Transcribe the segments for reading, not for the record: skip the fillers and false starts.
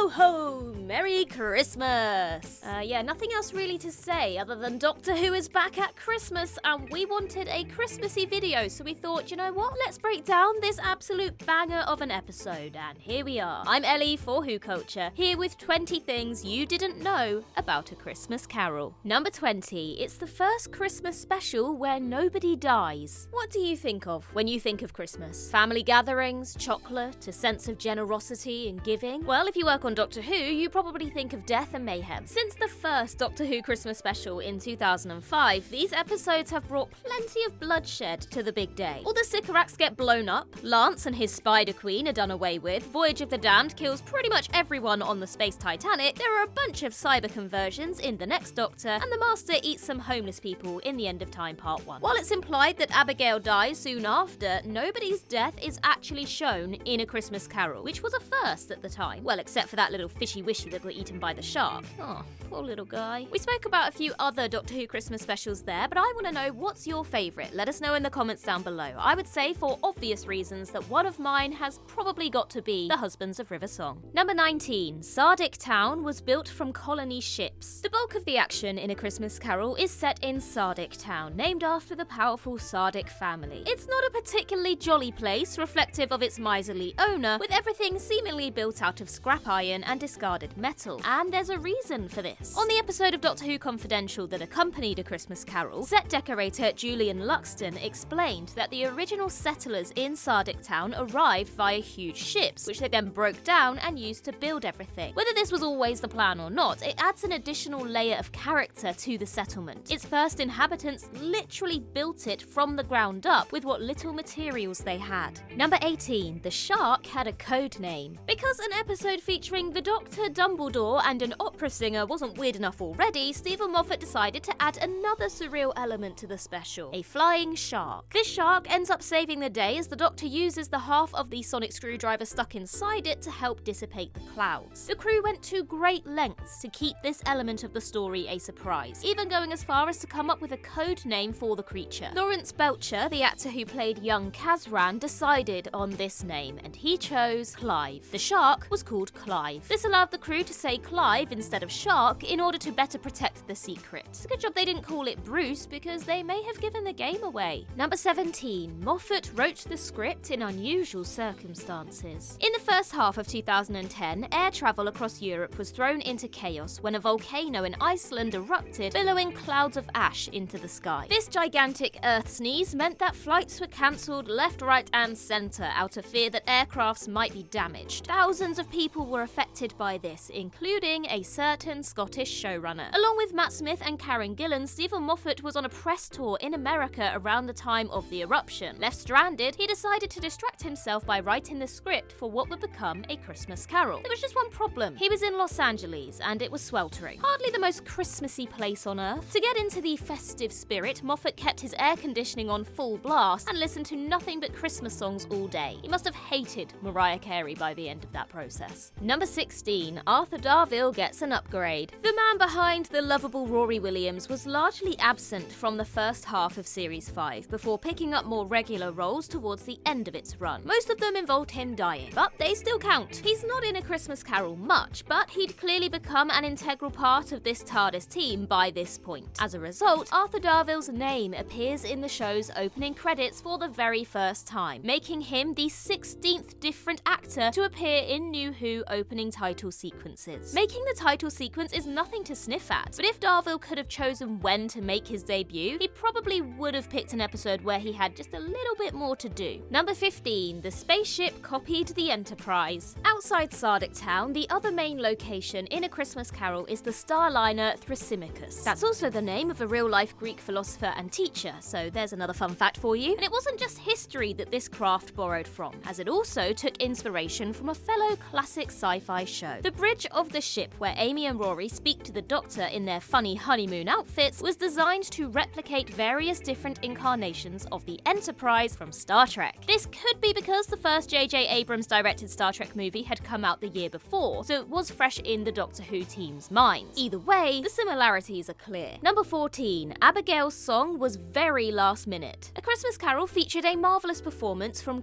Ho ho! Merry Christmas! Yeah, nothing else really to say other than Doctor Who is back at Christmas and we wanted a Christmassy video, so we thought, you know what, let's break down this absolute banger of an episode, and here we are. I'm Ellie for Who Culture, here with 20 things you didn't know about A Christmas Carol. Number 20, it's the first Christmas special where nobody dies. What do you think of when you think of Christmas? Family gatherings, chocolate, a sense of generosity and giving? Well, if you work on Doctor Who, you probably think of death and mayhem. Since the first Doctor Who Christmas special in 2005, these episodes have brought plenty of bloodshed to the big day. All the Sycorax get blown up, Lance and his Spider Queen are done away with, Voyage of the Damned kills pretty much everyone on the Space Titanic, there are a bunch of cyber conversions in the next Doctor, and the Master eats some homeless people in the End of Time Part 1. While it's implied that Abigail dies soon after, nobody's death is actually shown in A Christmas Carol, which was a first at the time. Well, except for that little fishy-wishy that got eaten by the shark. Oh, poor little guy. We spoke about a few other Doctor Who Christmas specials there, but I want to know what's your favourite. Let us know in the comments down below. I would say, for obvious reasons, that one of mine has probably got to be The Husbands of River Song. Number 19. Sardi Town was built from colony ships. The bulk of the action in A Christmas Carol is set in Sardi Town, named after the powerful Sardic family. It's not a particularly jolly place, reflective of its miserly owner, with everything seemingly built out of scrap iron and discarded metal. And there's a reason for this. On the episode of Doctor Who Confidential that accompanied A Christmas Carol, set decorator Julian Luxton explained that the original settlers in Sardi Town arrived via huge ships, which they then broke down and used to build everything. Whether this was always the plan or not, it adds an additional layer of character to the settlement. Its first inhabitants literally built it from the ground up with what little materials they had. Number 18. The shark had a code name. Because an episode featuring the Doctor, Dumbledore, and an opera singer wasn't weird enough already, Stephen Moffat decided to add another surreal element to the special: a flying shark. This shark ends up saving the day as the Doctor uses the half of the sonic screwdriver stuck inside it to help dissipate the clouds. The crew went to great lengths to keep this element of the story a surprise, even going as far as to come up with a code name for the creature. Lawrence Belcher, the actor who played young Kazran, decided on this name, and he chose Clive. The shark was called Clive. This allowed the crew to say Clive instead of Shark in order to better protect the secret. It's a good job they didn't call it Bruce, because they may have given the game away. Number 17. Moffat wrote the script in unusual circumstances. In the first half of 2010, air travel across Europe was thrown into chaos when a volcano in Iceland erupted, billowing clouds of ash into the sky. This gigantic earth sneeze meant that flights were cancelled left, right and centre out of fear that aircrafts might be damaged. Thousands of people were affected by this, including a certain Scottish showrunner. Along with Matt Smith and Karen Gillan, Stephen Moffat was on a press tour in America around the time of the eruption. Left stranded, he decided to distract himself by writing the script for what would become A Christmas Carol. There was just one problem. He was in Los Angeles and it was sweltering. Hardly the most Christmassy place on earth. To get into the festive spirit, Moffat kept his air conditioning on full blast and listened to nothing but Christmas songs all day. He must have hated Mariah Carey by the end of that process. Number 16. Arthur Darville gets an upgrade. The man behind the lovable Rory Williams was largely absent from the first half of Series 5 before picking up more regular roles towards the end of its run. Most of them involved him dying, but they still count. He's not in A Christmas Carol much, but he'd clearly become an integral part of this TARDIS team by this point. As a result, Arthur Darville's name appears in the show's opening credits for the very first time, making him the 16th different actor to appear in New Who opening title sequences. Making the title sequence is nothing to sniff at, but if Darville could have chosen when to make his debut, he probably would have picked an episode where he had just a little bit more to do. Number 15. The Spaceship copied the Enterprise. Outside Sardi Town, the other main location in A Christmas Carol is the starliner Thrasymachus. That's also the name of a real-life Greek philosopher and teacher, so there's another fun fact for you. And it wasn't just history that this craft borrowed from, as it also took inspiration from a fellow classic sci-fi show. The bridge of the ship where Amy and Rory speak to the Doctor in their funny honeymoon outfits was designed to replicate various different incarnations of the Enterprise from Star Trek. This could be because the first J.J. Abrams directed Star Trek movie had come out the year before, so it was fresh in the Doctor Who team's minds. Either way, the similarities are clear. Number 14. Abigail's song was very last minute. A Christmas Carol featured a marvellous performance from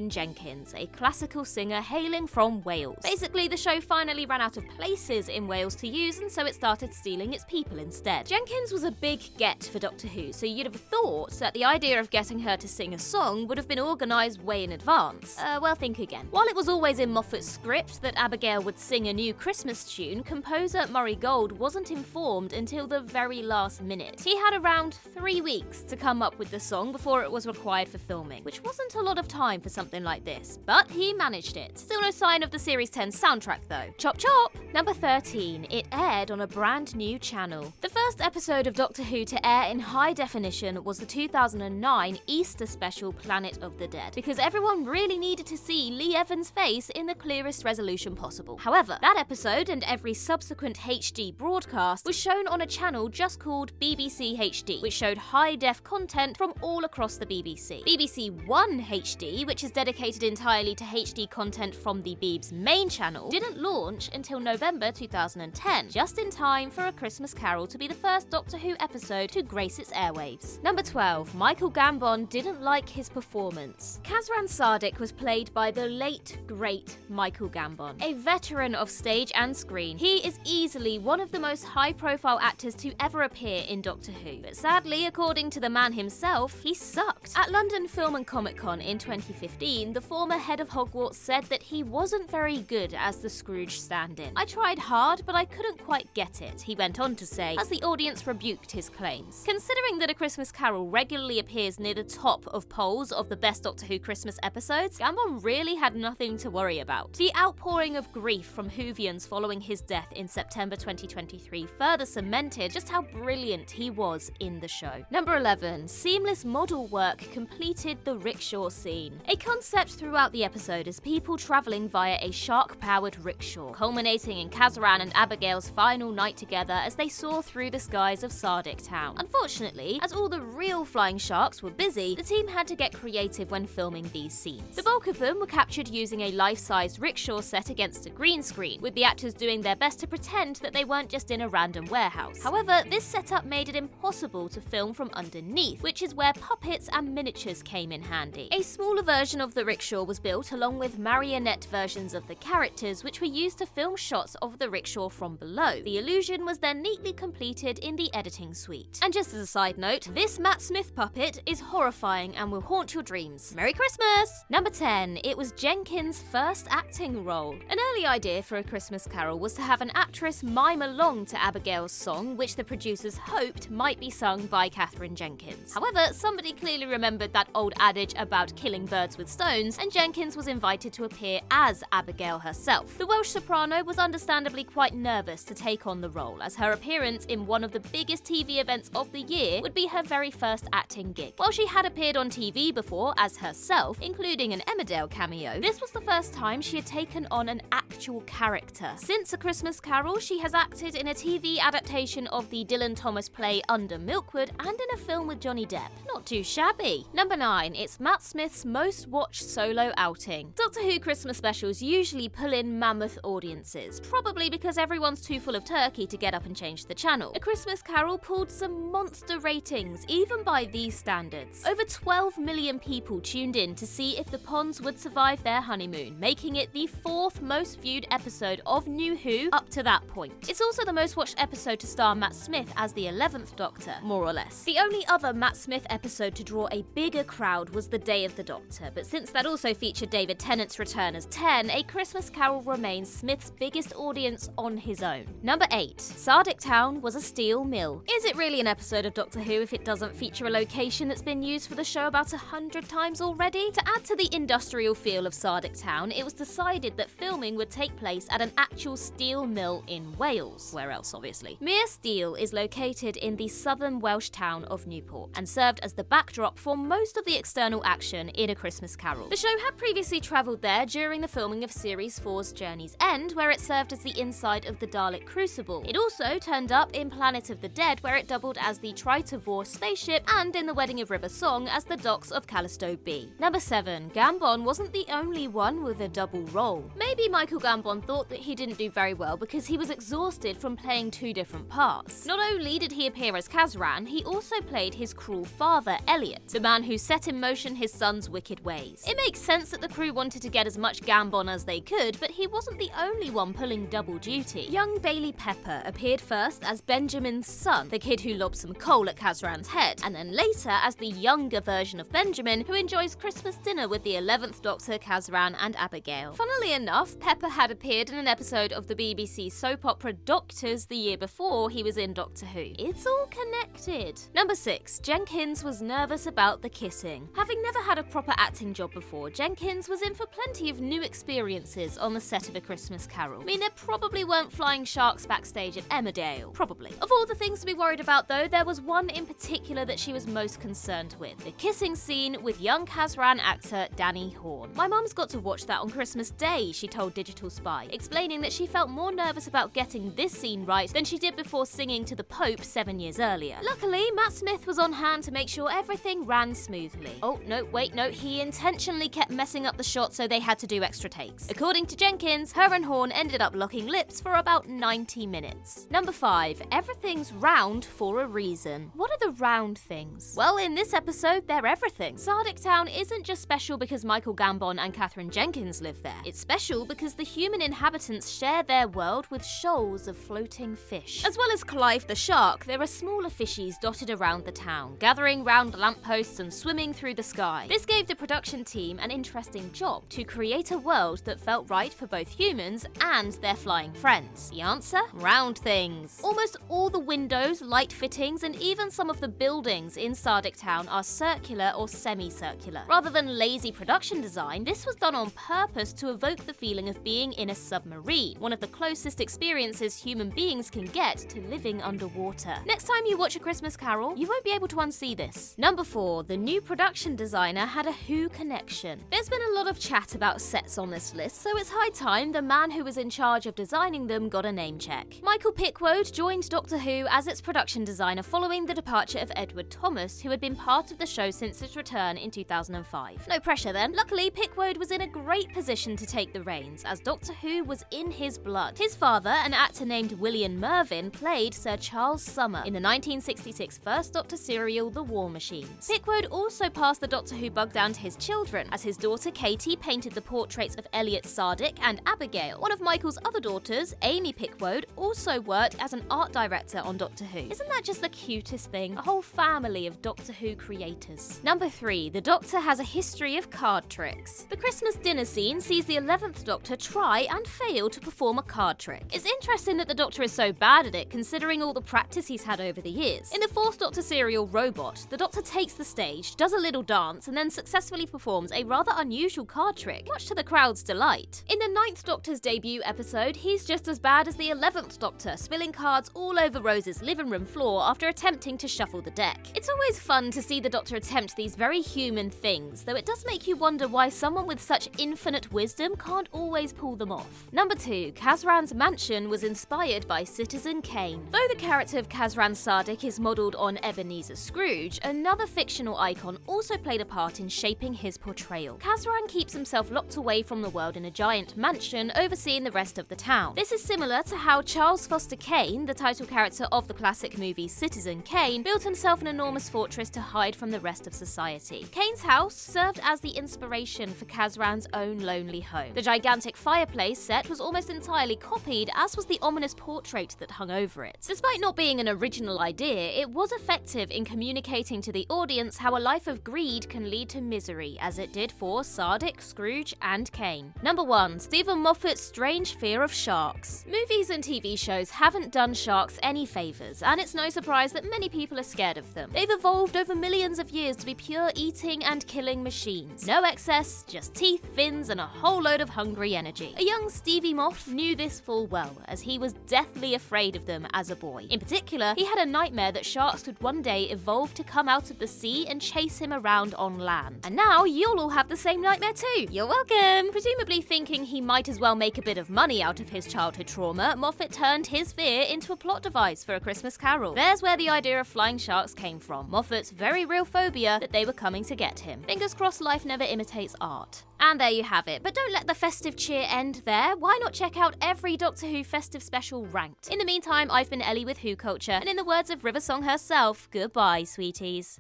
Jenkins, a classical singer hailing from Wales. Basically, Eventually, the show finally ran out of places in Wales to use, and so it started stealing its people instead. Jenkins was a big get for Doctor Who, so you'd have thought that the idea of getting her to sing a song would have been organised way in advance. Well, think again. While it was always in Moffat's script that Abigail would sing a new Christmas tune, composer Murray Gold wasn't informed until the very last minute. He had around 3 weeks to come up with the song before it was required for filming, which wasn't a lot of time for something like this, but he managed it. Still no sign of the Series 10 soundtrack though. Chop chop! Number 13. It aired on a brand new channel. The first episode of Doctor Who to air in high definition was the 2009 Easter special Planet of the Dead, because everyone really needed to see Lee Evans' face in the clearest resolution possible. However, that episode and every subsequent HD broadcast was shown on a channel just called BBC HD, which showed high-def content from all across the BBC. BBC One HD, which is dedicated entirely to HD content from the Beeb's main channel, didn't launch until November 2010, just in time for A Christmas Carol to be the first Doctor Who episode to grace its airwaves. Number 12. Michael Gambon didn't like his performance. Kazran Sardik was played by the late, great Michael Gambon, a veteran of stage and screen. He is easily one of the most high-profile actors to ever appear in Doctor Who, but sadly, according to the man himself, he sucked. At London Film and Comic Con in 2015, the former head of Hogwarts said that he wasn't very good as the Scrooge stand-in. "I tried hard, but I couldn't quite get it," he went on to say, as the audience rebuked his claims. Considering that A Christmas Carol regularly appears near the top of polls of the best Doctor Who Christmas episodes, Gambon really had nothing to worry about. The outpouring of grief from Whovians following his death in September 2023 further cemented just how brilliant he was in the show. Number 11. Seamless model work completed the rickshaw scene. A concept throughout the episode is people travelling via a shark-powered rickshaw, culminating in Kazran and Abigail's final night together as they soar through the skies of Sardi Town. Unfortunately, as all the real flying sharks were busy, the team had to get creative when filming these scenes. The bulk of them were captured using a life-size rickshaw set against a green screen, with the actors doing their best to pretend that they weren't just in a random warehouse. However, this setup made it impossible to film from underneath, which is where puppets and miniatures came in handy. A smaller version of the rickshaw was built along with marionette versions of the characters, which were used to film shots of the rickshaw from below. The illusion was then neatly completed in the editing suite. And just as a side note, this Matt Smith puppet is horrifying and will haunt your dreams. Merry Christmas! Number 10. It was Jenkins' first acting role. An early idea for A Christmas Carol was to have an actress mime along to Abigail's song, which the producers hoped might be sung by Katherine Jenkins. However, somebody clearly remembered that old adage about killing birds with stones, and Jenkins was invited to appear as Abigail herself. The Welsh soprano was understandably quite nervous to take on the role, as her appearance in one of the biggest TV events of the year would be her very first acting gig. While she had appeared on TV before as herself, including an Emmerdale cameo, this was the first time she had taken on an actual character. Since A Christmas Carol, she has acted in a TV adaptation of the Dylan Thomas play Under Milkwood and in a film with Johnny Depp. Not too shabby. Number 9. It's Matt Smith's most watched solo outing. Doctor Who Christmas specials usually pull in mammoth audiences, probably because everyone's too full of turkey to get up and change the channel. A Christmas Carol pulled some monster ratings, even by these standards. Over 12 million people tuned in to see if the Ponds would survive their honeymoon, making it the 4th most viewed episode of New Who up to that point. It's also the most watched episode to star Matt Smith as the 11th Doctor, more or less. The only other Matt Smith episode to draw a bigger crowd was The Day of the Doctor, but since that also featured David Tennant's return as 10, A Christmas Carol remains Smith's biggest audience on his own. Number 8. Sardi Town was a steel mill. Is it really an episode of Doctor Who if it doesn't feature a location that's been used for the show about 100 times already? To add to the industrial feel of Sardi Town, it was decided that filming would take place at an actual steel mill in Wales. Where else, obviously? Mere Steel is located in the southern Welsh town of Newport and served as the backdrop for most of the external action in A Christmas Carol. The show had previously travelled there during the filming of Series 4's Journey's End, where it served as the inside of the Dalek Crucible. It also turned up in Planet of the Dead, where it doubled as the Tritovore spaceship, and in The Wedding of River Song as the docks of Callisto B. Number 7. Gambon wasn't the only one with a double role. Maybe Michael Gambon thought that he didn't do very well because he was exhausted from playing 2 different parts. Not only did he appear as Kazran, he also played his cruel father, Elliot, the man who set in motion his son's wicked ways. It makes sense that the crew wanted to get as much Gambon as they could, but he wasn't the only one pulling double duty. Young Bailey Pepper appeared first as Benjamin's son, the kid who lobs some coal at Kazran's head, and then later as the younger version of Benjamin who enjoys Christmas dinner with the 11th Doctor, Kazran, and Abigail. Funnily enough, Pepper had appeared in an episode of the BBC soap opera Doctors the year before he was in Doctor Who. It's all connected. Number 6. Jenkins was nervous about the kissing. Having never had a proper acting job before, Jenkins was in for plenty of new experiences on the set of A Christmas Carol. I mean, there probably weren't flying sharks backstage at Emmerdale. Probably. Of all the things to be worried about though, there was one in particular that she was most concerned with. The kissing scene with young Kazran actor Danny Horn. My mum's got to watch that on Christmas Day, she told Digital Spy, explaining that she felt more nervous about getting this scene right than she did before singing to the Pope 7 years earlier. Luckily, Matt Smith was on hand to make sure everything ran smoothly. Oh, no, wait, no, he intentionally kept messing up the shot so they had to do extra takes. According to Jenkins, her and Horn ended up locking lips for about 90 minutes. Number 5. Everything's round for a reason. What are the round things? Well, in this episode, they're everything. Sardi Town isn't just special because Michael Gambon and Catherine Jenkins live there. It's special because the human inhabitants share their world with shoals of floating fish. As well as Clive the shark, there are smaller fishies dotted around the town, gathering round lampposts and swimming through the sky. This gave the production team an interesting job to create a world that felt right for both humans and their flying friends. The answer? Round things. Almost all the windows, light fittings, and even some of the buildings in Sardi Town are circular or semicircular. Rather than lazy production design, this was done on purpose to evoke the feeling of being in a submarine, one of the closest experiences human beings can get to living underwater. Next time you watch A Christmas Carol, you won't be able to unsee this. Number 4. The new production designer had a Who connection. There's been a lot of chat about sets on this list, so it's high time the man who was in charge of designing them got a name check. Michael Pickwoad joined Doctor Who as its production designer following the departure of Edward Thomas, who had been part of the show since its return in 2005. No pressure then. Luckily, Pickwoad was in a great position to take the reins, as Doctor Who was in his blood. His father, an actor named William Mervyn, played Sir Charles Summer in the 1966 First Doctor serial The War Machines. Pickwoad also passed the Doctor Who bug down to his children, as his daughter Katie painted the portraits of Elliot Sardick and Abigail. One of Michael's other daughters, Amy Pickwoad, also worked as an art director on Doctor Who. Isn't that just the cutest thing? A whole family of Doctor Who creators. Number 3. The Doctor has a history of card tricks. The Christmas dinner scene sees the 11th Doctor try and fail to perform a card trick. It's interesting that the Doctor is so bad at it, considering all the practice he's had over the years. In the 4th Doctor serial Robot, the Doctor takes the stage, does a little dance, and then successfully performs a rather unusual card trick, much to the crowd's delight. In the 9th Doctor's debut episode, he's just as bad as the 11th Doctor, spilling cards all over Rose's living room floor after attempting to shuffle the deck. It's always fun to see the Doctor attempt these very human things, though it does make you wonder why someone with such infinite wisdom can't always pull them off. Number 2. Kazran's mansion was inspired by Citizen Kane. Though the character of Kazran Sardick is modelled on Ebenezer Scrooge, another fictional icon also played a part in shaping his portrayal. Kazran keeps himself locked away from the world in a giant mansion, overseeing the rest of the town. This is similar to how Charles Foster Kane, the title character of the classic movie Citizen Kane, built himself an enormous fortress to hide from the rest of society. Kane's house served as the inspiration for Kazran's own lonely home. The gigantic fireplace set was almost entirely copied, as was the ominous portrait that hung over it. Despite not being an original idea, it was effective in communicating to the audience how a life of greed can lead to misery, as it did for Sardick, Scrooge, and Kane. Number 1. Stephen Moffat's strange fear of sharks. Movies and TV shows haven't done sharks any favours, and it's no surprise that many people are scared of them. They've evolved over millions of years to be pure eating and killing machines. No excess, just teeth, fins, and a whole load of hungry energy. A young Stevie Moff knew this full well, as he was deathly afraid of them as a boy. In particular, he had a nightmare that sharks could one day evolve to come out of the sea and chase him around on land. And now you'll all have the same nightmare too. You're welcome! Presumably thinking he might as well make a bit of money out of his childhood trauma, Moffat turned his fear into a plot device for A Christmas Carol. There's where the idea of flying sharks came from, Moffat's very real phobia that they were coming to get him. Fingers crossed life never imitates art. And there you have it, but don't let the festive cheer end there. Why not check out every Doctor Who festive special ranked? In the meantime, I've been Ellie with Who Culture, and in the words of River Song herself, goodbye, sweeties.